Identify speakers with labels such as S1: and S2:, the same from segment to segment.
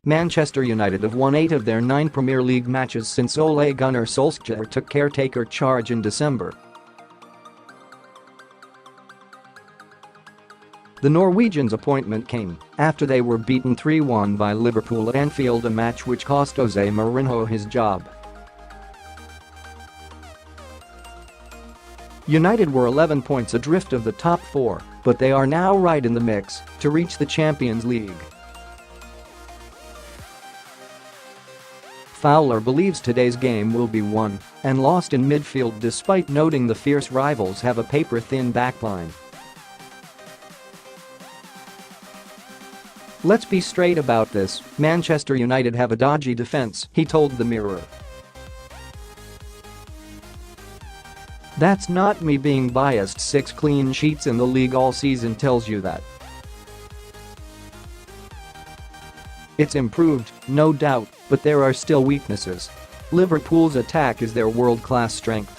S1: Manchester United have won 8 of their 9 Premier League matches since Ole Gunnar Solskjaer took caretaker charge in December. The Norwegians' appointment came after they were beaten 3-1 by Liverpool at Anfield, a match which cost Jose Mourinho his job. United were 11 points adrift of the top 4, but they are now right in the mix to reach the Champions League. Fowler believes today's game will be won and lost in midfield, despite noting the fierce rivals have a paper-thin backline. "Let's be straight about this, Manchester United have a dodgy defense," he told the Mirror. "That's not me being biased. 6 clean sheets in the league all season tells you that. It's improved, no doubt, but there are still weaknesses. Liverpool's attack is their world-class strength.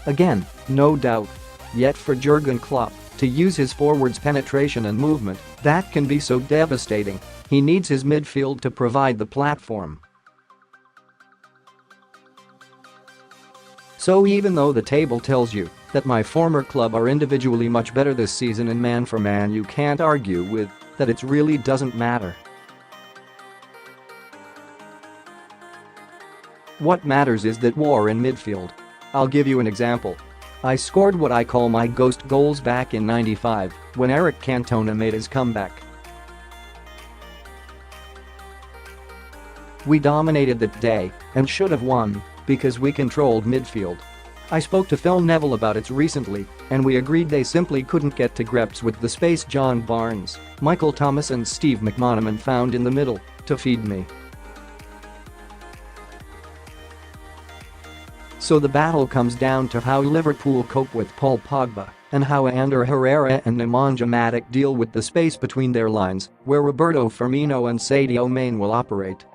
S1: Again, no doubt. Yet for Jurgen Klopp to use his forwards' penetration and movement, that can be so devastating. He needs his midfield to provide the platform. So even though the table tells you that my former club are individually much better this season and man for man, you can't argue with that. It really doesn't matter. What matters is that war in midfield. I'll give you an example. I scored what I call my ghost goals back in '95 when Eric Cantona made his comeback. We dominated that day and should have won because we controlled midfield. I spoke to Phil Neville about it recently, and we agreed they simply couldn't get to grips with the space John Barnes, Michael Thomas and Steve McManaman found in the middle to feed me. So the battle comes down to how Liverpool cope with Paul Pogba and how Herrera and Nemanja Matic deal with the space between their lines, where Roberto, Firmino and Sadio will operate.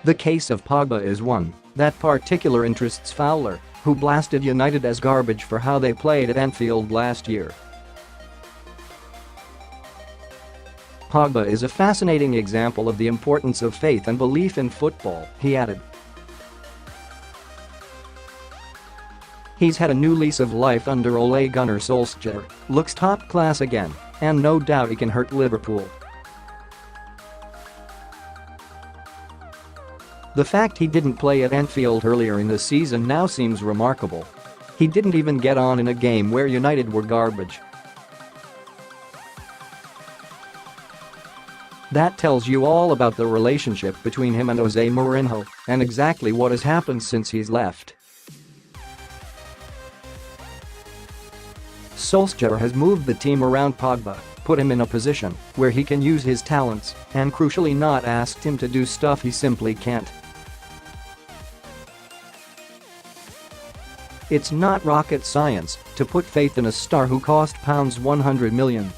S1: The case of Pogba is one that particular interests Fowler, who blasted United as garbage for how they played at Anfield last year. Pogba is a fascinating example of the importance of faith and belief in football, he added. He's had a new lease of life under Ole Gunnar Solskjaer, looks top class again, and no doubt he can hurt Liverpool. The fact he didn't play at Anfield earlier in the season now seems remarkable. He didn't even get on in a game where United were garbage. That tells you all about the relationship between him and Jose Mourinho and exactly what has happened since he's left. Solskjaer has moved the team around Pogba, put him in a position where he can use his talents, and crucially not asked him to do stuff he simply can't. It's not rocket science to put faith in a star who cost £100 million.